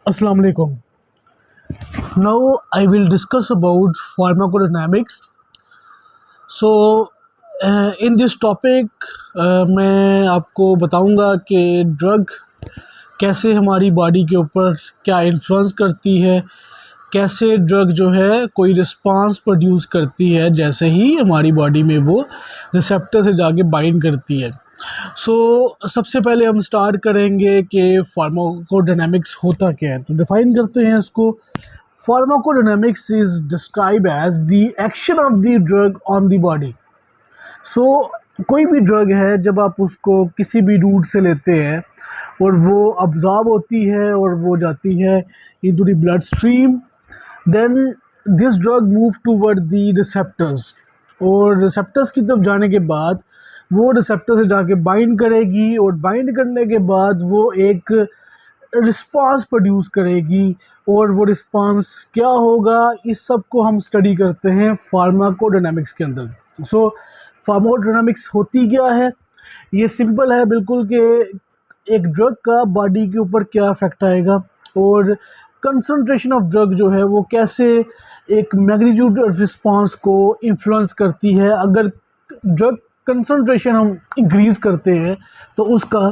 Assalamu alaikum. Now I will discuss about pharmacodynamics. So in this topic मैं आपको बताऊंगा कि ड्रग कैसे हमारी बॉडी के ऊपर क्या इन्फ्लुएंस करती है, कैसे ड्रग जो है कोई रिस्पांस प्रोड्यूस करती है जैसे ही हमारी बॉडी में वो रिसेप्टर से जाके बाइंड करती है। सबसे पहले हम स्टार्ट करेंगे कि फार्माकोडायनामिक्स होता क्या है। तो डिफाइन करते हैं इसको। Pharmacodynamics is describe as the action of the drug on the body. कोई भी ड्रग है, जब आप उसको किसी भी रूट से लेते हैं और वो अब्जॉर्ब होती है और वो जाती है into the blood stream, then this drug move toward the receptors, और रिसेप्टर्स की तरफ जाने के बाद वो रिसेप्टर से जाके बाइंड करेगी, और बाइंड करने के बाद वो एक रिस्पांस प्रोड्यूस करेगी। और वो रिस्पांस क्या होगा, इस सब को हम स्टडी करते हैं फार्माकोडायनामिक्स के अंदर। फार्माकोडायनामिक्स होती क्या है, ये सिंपल है बिल्कुल कि एक ड्रग का बॉडी के ऊपर क्या इफेक्ट आएगा, और कंसंट्रेशन ऑफ ड्रग जो है वो कैसे एक मैग्नीट्यूड ऑफ रिस्पांस को इन्फ्लुएंस करती है। अगर ड्रग कंसंट्रेशन हम इंक्रीज़ करते हैं तो उसका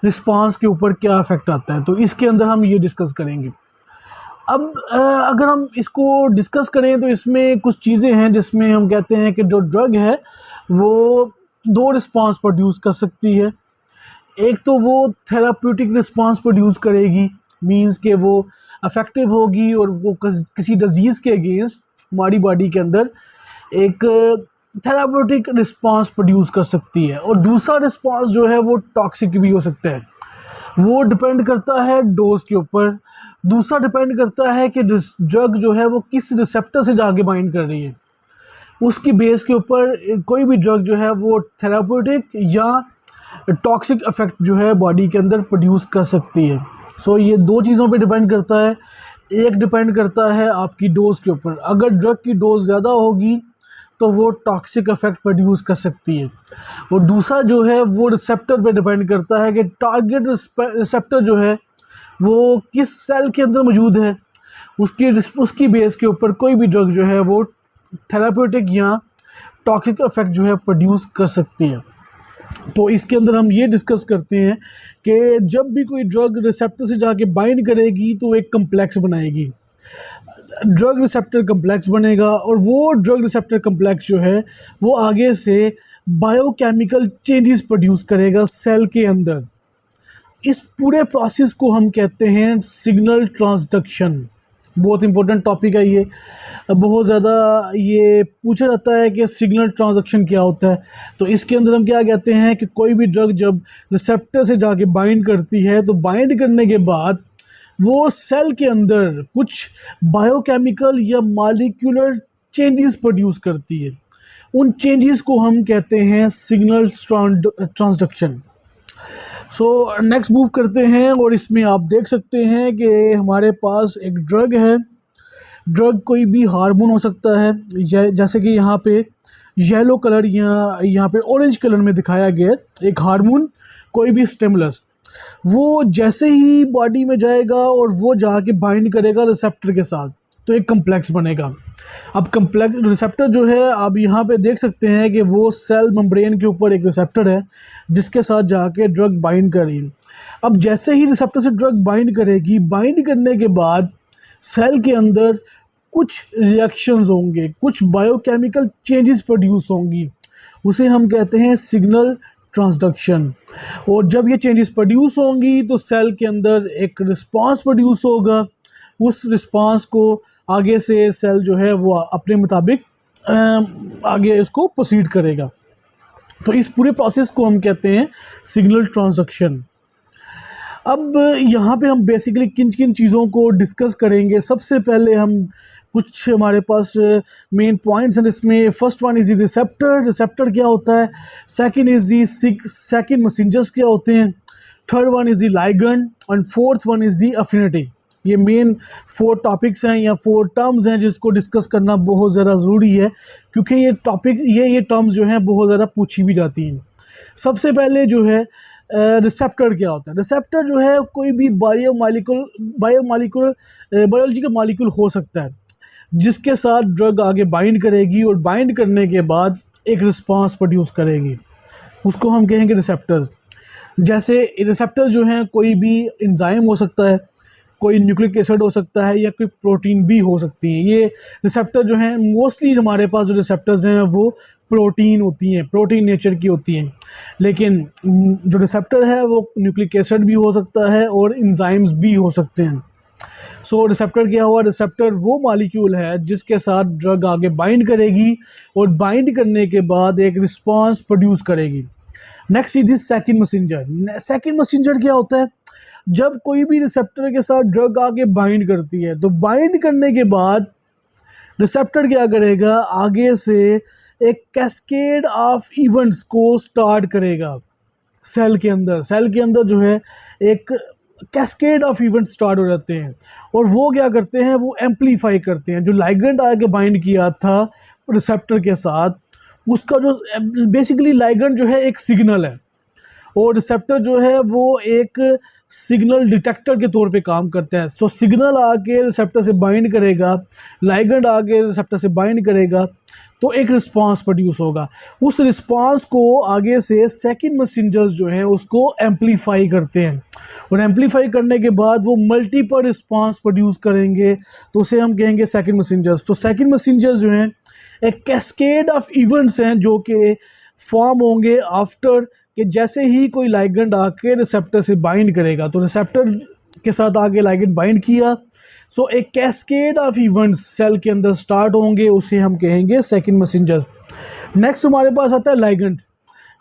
रिस्पांस के ऊपर क्या इफेक्ट आता है, तो इसके अंदर हम ये डिस्कस करेंगे। अब अगर हम इसको डिस्कस करें तो इसमें कुछ चीज़ें हैं जिसमें हम कहते हैं कि जो ड्रग है वो दो रिस्पांस प्रोड्यूस कर सकती है। एक तो वो थेराप्यूटिक रिस्पांस प्रोड्यूस करेगी, मींस कि वो अफेक्टिव होगी और वो किसी डिजीज़ के अगेंस्ट हमारी बॉडी के अंदर एक थेराप्यूटिक रिस्पांस प्रोड्यूस कर सकती है। और दूसरा रिस्पांस जो है वो टॉक्सिक भी हो सकता है। वो डिपेंड करता है डोज के ऊपर। दूसरा डिपेंड करता है कि ड्रग जो है वो किस रिसेप्टर से जाके बाइंड कर रही है, उसकी बेस के ऊपर कोई भी ड्रग जो है वो थेराप्यूटिक या टॉक्सिक इफेक्ट जो है बॉडी के अंदर प्रोड्यूस कर सकती है। ये दो चीज़ों पे डिपेंड करता है। एक डिपेंड करता है आपकी डोज के ऊपर। अगर ड्रग की डोज ज़्यादा होगी तो वो टॉक्सिक इफेक्ट प्रोड्यूस कर सकती है, और दूसरा जो है वो रिसेप्टर पे डिपेंड करता है कि टारगेट रिसेप्टर जो है वो किस सेल के अंदर मौजूद है। उसकी बेस के ऊपर कोई भी ड्रग जो है वो थेराप्यूटिक या टॉक्सिक इफेक्ट जो है प्रोड्यूस कर सकती है। तो इसके अंदर हम ये डिस्कस करते हैं कि जब भी कोई ड्रग रिसेप्टर से जाके बाइंड करेगी तो एक कम्प्लेक्स बनाएगी, ड्रग रिसेप्टर कम्प्लेक्स बनेगा, और वो ड्रग रिसेप्टर कम्प्लेक्स जो है वो आगे से बायोकेमिकल चेंजेस प्रोड्यूस करेगा सेल के अंदर। इस पूरे प्रोसेस को हम कहते हैं सिग्नल ट्रांसडक्शन। बहुत इंपॉर्टेंट टॉपिक है ये, बहुत ज़्यादा ये पूछा जाता है कि सिग्नल ट्रांसडक्शन क्या होता है। तो इसके अंदर हम क्या कहते हैं कि कोई भी ड्रग जब रिसेप्टर से जाके बाइंड करती है तो बाइंड करने के बाद वो सेल के अंदर कुछ बायोकेमिकल या मॉलिक्यूलर चेंजेस प्रोड्यूस करती है। उन चेंजेस को हम कहते हैं सिग्नल ट्रांसडक्शन। नेक्स्ट मूव करते हैं, और इसमें आप देख सकते हैं कि हमारे पास एक ड्रग है। ड्रग कोई भी हार्मोन हो सकता है, जैसे कि यहाँ पे येलो कलर या यहाँ पे ऑरेंज कलर में दिखाया गया एक हार्मोन, कोई भी स्टिमुलस। वो जैसे ही बॉडी में जाएगा और वो जाके बाइंड करेगा रिसेप्टर के साथ तो एक कम्प्लेक्स बनेगा। अब कम्प्लेक्स रिसेप्टर जो है आप यहाँ पे देख सकते हैं कि वो सेल मेम्ब्रेन के ऊपर एक रिसेप्टर है जिसके साथ जाके ड्रग बाइंड करेगी। अब जैसे ही रिसेप्टर से ड्रग बाइंड करेगी, बाइंड करने के बाद सेल के अंदर कुछ रिएक्शंस होंगे, कुछ बायोकेमिकल चेंजेस प्रोड्यूस होंगी, उसे हम कहते हैं सिग्नल ट्रांसडक्शन। और जब ये चेंजेस प्रोड्यूस होंगी तो सेल के अंदर एक रिस्पांस प्रोड्यूस होगा। उस रिस्पांस को आगे से सेल जो है वो अपने मुताबिक आगे इसको प्रोसीड करेगा। तो इस पूरे प्रोसेस को हम कहते हैं सिग्नल ट्रांसडक्शन। अब यहाँ पे हम बेसिकली किन किन चीज़ों को डिस्कस करेंगे। सबसे पहले हम कुछ हमारे पास मेन पॉइंट्स हैं इसमें। First one is the receptor. Receptor क्या होता है। Second is the second messengers क्या होते हैं। Third one is the ligand, and fourth one is the affinity. ये मेन 4 टॉपिक्स हैं या 4 टर्म्स हैं जिसको डिस्कस करना बहुत ज़्यादा ज़रूरी है, क्योंकि ये टॉपिक ये टर्म्स जो हैं बहुत ज़्यादा पूछी भी जाती हैं। सबसे पहले जो है रिसेप्टर क्या होता है। रिसेप्टर जो है कोई भी बायोलॉजिकल मॉलिक्यूल हो सकता है जिसके साथ ड्रग आगे बाइंड करेगी और बाइंड करने के बाद एक रिस्पांस प्रोड्यूस करेगी, उसको हम कहेंगे रिसेप्टर्स। जैसे रिसेप्टर्स जो हैं कोई भी एंजाइम हो सकता है, कोई न्यूक्लिक एसिड हो सकता है, या कोई प्रोटीन भी हो सकती है। ये रिसेप्टर जो हैं मोस्टली हमारे पास जो रिसेप्टर्स हैं वो प्रोटीन होती हैं, प्रोटीन नेचर की होती हैं। लेकिन जो रिसेप्टर है वो न्यूक्लिक एसिड भी हो सकता है और एंजाइम्स भी हो सकते हैं। सो रिसेप्टर क्या हुआ, रिसेप्टर वो मॉलिक्यूल है जिसके साथ ड्रग आगे बाइंड करेगी और बाइंड करने के बाद एक रिस्पांस प्रोड्यूस करेगी। Next is second messenger. Second messenger क्या होता है, जब कोई भी रिसेप्टर के साथ ड्रग आगे बाइंड करती है तो बाइंड करने के बाद रिसेप्टर क्या करेगा, आगे से एक कैस्केड ऑफ इवेंट्स को स्टार्ट करेगा सेल के अंदर। सेल के अंदर जो है एक कैस्केड ऑफ इवेंट स्टार्ट हो जाते हैं और वो क्या करते हैं, वो एम्पलीफाई करते हैं। जो लाइगेंड आके बाइंड किया था रिसेप्टर के साथ, उसका जो बेसिकली लाइगेंड जो है एक सिग्नल है और रिसेप्टर जो है वो एक सिग्नल डिटेक्टर के तौर पे काम करता है। सो सिग्नल आके रिसेप्टर से बाइंड करेगा, लाइगेंड आके रिसेप्टर से बाइंड करेगा तो एक रिस्पांस प्रोड्यूस होगा। उस रिस्पांस को आगे से सेकंड मैसेंजर्स जो हैं उसको एम्पलीफाई करते हैं और एम्पलीफाई करने के बाद वो मल्टीपल रिस्पांस प्रोड्यूस करेंगे तो उसे हम कहेंगे सेकंड मैसेंजर्स। तो सेकंड मैसेंजर्स जो हैं एक कैस्केड ऑफ इवेंट्स हैं जो कि फॉर्म होंगे आफ्टर कि जैसे ही कोई लाइगेंड आके रिसेप्टर से बाइंड करेगा, तो रिसेप्टर के साथ आगे लाइगेंड बाइंड किया, सो एक कैस्केड ऑफ इवेंट्स सेल के अंदर स्टार्ट होंगे, उसे हम कहेंगे सेकंड मैसेंजर। नेक्स्ट हमारे पास आता है लाइगेंड।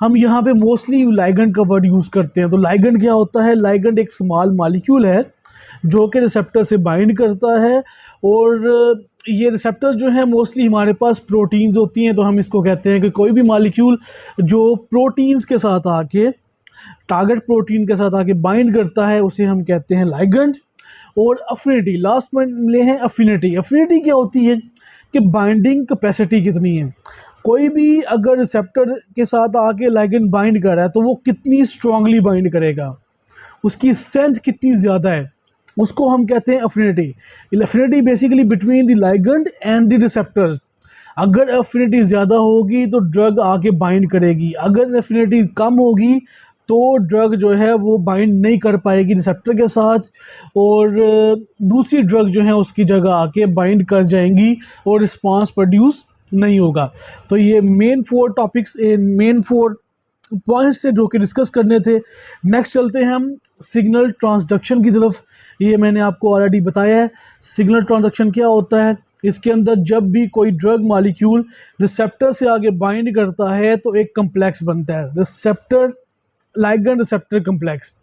हम यहाँ पे मोस्टली लाइगेंड का वर्ड यूज़ करते हैं। तो लाइगेंड क्या होता है, लाइगेंड एक स्मॉल मॉलिक्यूल है जो कि रिसेप्टर से बाइंड करता है और ये रिसेप्टर्स जो हैं मोस्टली हमारे पास प्रोटीन्स होती हैं। तो हम इसको कहते हैं कि कोई भी मॉलिक्यूल जो प्रोटीन्स के साथ आके टारगेट प्रोटीन के साथ आके बाइंड करता है उसे हम कहते हैं लाइगेंड। और अफिनिटी, लास्ट में ले हैं अफिनिटी। अफिनिटी क्या होती है कि बाइंडिंग कैपेसिटी कितनी है। कोई भी अगर रिसेप्टर के साथ आके लाइगेंड बाइंड कर रहा है तो वो कितनी स्ट्रांगली बाइंड करेगा, उसकी स्ट्रेंथ कितनी ज़्यादा है, उसको हम कहते हैं affinity. Affinity basically between the ligand and the receptors. अगर अफिनिटी ज़्यादा होगी तो ड्रग आके बाइंड करेगी, अगर अफिनिटी कम होगी तो ड्रग जो है वो बाइंड नहीं कर पाएगी रिसेप्टर के साथ और दूसरी ड्रग जो है उसकी जगह आके बाइंड कर जाएंगी और रिस्पांस प्रोड्यूस नहीं होगा। तो ये मेन 4 टॉपिक्स, मेन 4 पॉइंट्स से जो कि डिस्कस करने थे। नेक्स्ट चलते हैं हम सिग्नल ट्रांसडक्शन की तरफ। ये मैंने आपको ऑलरेडी बताया है सिग्नल ट्रांसडक्शन क्या होता है। इसके अंदर जब भी कोई ड्रग मॉलिक्यूल रिसेप्टर से आगे बाइंड करता है तो एक कम्प्लेक्स बनता है, रिसेप्टर लाइगेंड रिसेप्टर कम्प्लेक्स।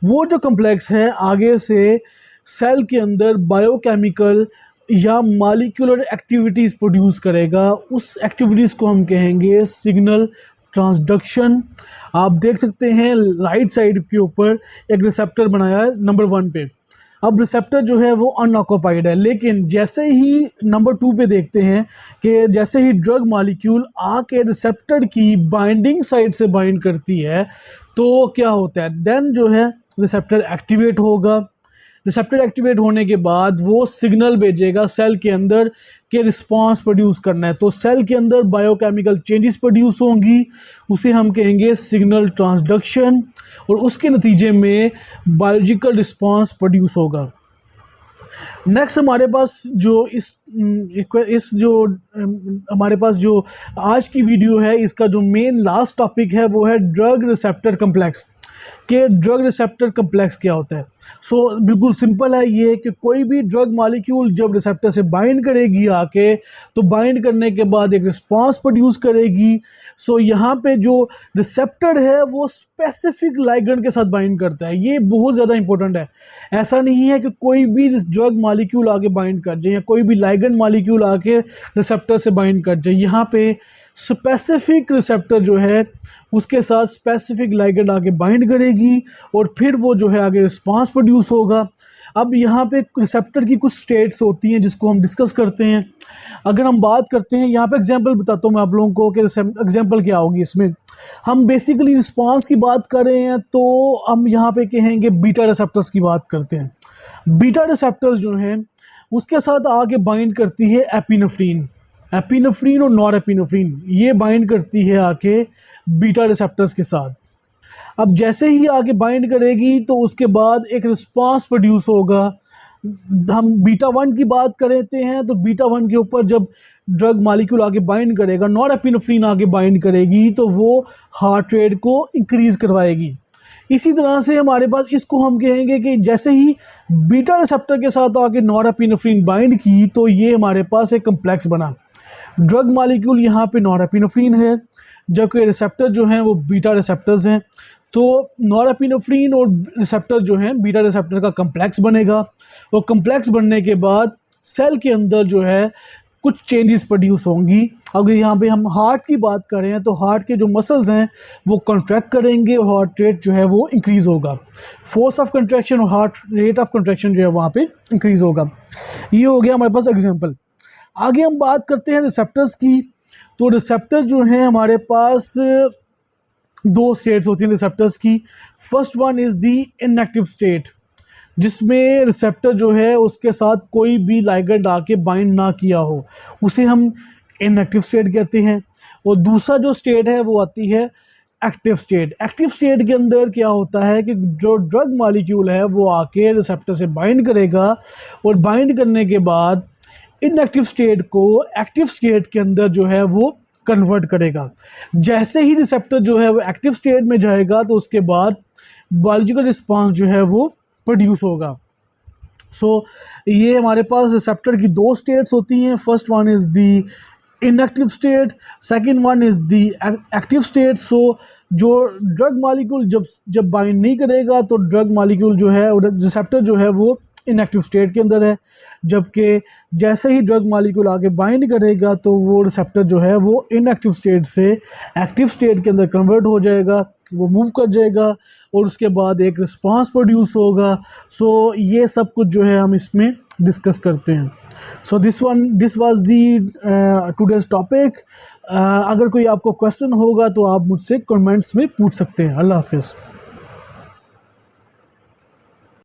वो जो कम्प्लेक्स है आगे से सेल के अंदर बायोकेमिकल या मॉलिक्यूलर एक्टिविटीज़ प्रोड्यूस करेगा, उस एक्टिविटीज़ को हम कहेंगे सिग्नल ट्रांसडक्शन। आप देख सकते हैं राइट साइड के ऊपर एक रिसेप्टर बनाया है नंबर 1 पे। अब रिसेप्टर जो है वो अनऑक्युपाइड है, लेकिन जैसे ही नंबर 2 पे देखते हैं कि जैसे ही ड्रग मॉलिक्यूल आके रिसेप्टर की बाइंडिंग साइड से बाइंड करती है तो क्या होता है, देन जो है रिसेप्टर एक्टिवेट होगा। रिसेप्टर एक्टिवेट होने के बाद वो सिग्नल भेजेगा सेल के अंदर के रिस्पांस प्रोड्यूस करना है। तो सेल के अंदर बायोकेमिकल चेंजेस प्रोड्यूस होंगी, उसे हम कहेंगे सिग्नल ट्रांसडक्शन, और उसके नतीजे में बायोलॉजिकल रिस्पांस प्रोड्यूस होगा। नेक्स्ट हमारे पास जो हमारे पास जो आज की वीडियो है, इसका जो मेन लास्ट टॉपिक है वो है ड्रग रिसेप्टर कम्प्लेक्स। कि ड्रग रिसेप्टर कम्प्लेक्स क्या होता है। सो बिल्कुल सिंपल है ये कि कोई भी ड्रग मॉलिक्यूल जब रिसेप्टर से बाइंड करेगी आके, तो बाइंड करने के बाद एक रिस्पांस प्रोड्यूस करेगी। सो यहाँ पे जो रिसेप्टर है वो स्पेसिफिक लाइगेंड के साथ बाइंड करता है। ये बहुत ज़्यादा इंपॉर्टेंट है। ऐसा नहीं है कि कोई भी ड्रग मॉलिक्यूल आके बाइंड कर जाए या कोई भी लाइगेंड मॉलिक्यूल आके रिसेप्टर से बाइंड कर जाए। यहाँ पे स्पेसिफिक रिसेप्टर जो है उसके साथ स्पेसिफिक लाइगेंड आके बाइंड करेगी और फिर वो जो है आगे रिस्पांस प्रोड्यूस होगा। अब यहाँ पे रिसेप्टर की कुछ स्टेट्स होती हैं जिसको हम डिस्कस करते हैं। अगर हम बात करते हैं, यहाँ पे एग्जांपल बताता हूँ मैं आप लोगों को कि एग्जांपल क्या होगी इसमें। हम बेसिकली रिस्पांस की बात कर रहे हैं तो हम यहाँ पे कहेंगे बीटा रिसेप्टर्स की बात करते हैं। बीटा रिसेप्टर्स जो हैं उसके साथ आके बाइंड करती है एपिनेफ्रीन, एपिनेफ्रीन और नॉर एपिनेफ्रीन, ये बाइंड करती है आके बीटा रिसेप्टर्स के साथ। अब जैसे ही आगे बाइंड करेगी तो उसके बाद एक रिस्पांस प्रोड्यूस होगा। हम बीटा 1 की बात करते हैं तो बीटा 1 के ऊपर जब ड्रग मॉलिक्यूल आगे बाइंड करेगा, नॉरएपिनेफ्रीन आगे बाइंड करेगी तो वो हार्ट रेट को इंक्रीज़ करवाएगी। इसी तरह से हमारे पास इसको हम कहेंगे कि जैसे ही बीटा रिसेप्टर के साथ आके नॉरएपिनेफ्रीन बाइंड की तो ये हमारे पास एक कम्प्लेक्स बना। ड्रग मॉलिक्यूल यहाँ पे नॉरएपिनेफ्रीन है, जबकि रिसेप्टर जो हैं वो बीटा रिसेप्टर्स हैं। तो नॉरएपिनेफ्रीन और रिसेप्टर जो हैं बीटा रिसेप्टर का कम्प्लेक्स बनेगा, और कम्प्लेक्स बनने के बाद सेल के अंदर जो है कुछ चेंजेस प्रोड्यूस होंगी। अगर यहाँ पे हम हार्ट की बात करें तो हार्ट के जो मसल्स हैं वो कॉन्ट्रैक्ट करेंगे और हार्ट रेट जो है वो इंक्रीज़ होगा। फोर्स ऑफ कंट्रैक्शन और हार्ट रेट ऑफ कंट्रैक्शन जो है वहाँ पे इंक्रीज़ होगा। ये हो गया हमारे पास एग्जांपल। आगे हम बात करते हैं रिसेप्टर्स की। तो रिसेप्टर जो हैं हमारे पास दो स्टेट्स होती हैं रिसेप्टर्स की। First one is the inactive state, जिसमें रिसेप्टर जो है उसके साथ कोई भी लाइगेंड आके बाइंड ना किया हो, उसे हम इनएक्टिव स्टेट कहते हैं। और दूसरा जो स्टेट है वो आती है एक्टिव स्टेट। एक्टिव स्टेट के अंदर क्या होता है कि जो ड्रग मॉलिक्यूल है वो आके रिसेप्टर से बाइंड करेगा, और बाइंड करने के बाद इनएक्टिव स्टेट को एक्टिव स्टेट के अंदर जो है वो कन्वर्ट करेगा। जैसे ही रिसेप्टर जो है वो एक्टिव स्टेट में जाएगा तो उसके बाद बायोलॉजिकल रिस्पांस जो है वो प्रोड्यूस होगा। ये हमारे पास रिसेप्टर की दो स्टेट्स होती हैं। First one is the inactive state, second one is the active state. जो ड्रग मॉलिक्यूल जब बाइंड नहीं करेगा तो ड्रग मॉलिक्यूल जो है रिसेप्टर जो है वो इनएक्टिव स्टेट के अंदर है, जबकि जैसे ही ड्रग मॉलिक्यूल आगे बाइंड करेगा तो वो रिसेप्टर जो है वो इनएक्टिव स्टेट से एक्टिव स्टेट के अंदर कन्वर्ट हो जाएगा, वो मूव कर जाएगा और उसके बाद एक रिस्पांस प्रोड्यूस होगा। ये सब कुछ जो है हम इसमें डिस्कस करते हैं। This was the today's topic. अगर कोई आपको क्वेश्चन होगा तो आप मुझसे कमेंट्स में पूछ सकते हैं। अल्लाह हाफिज़।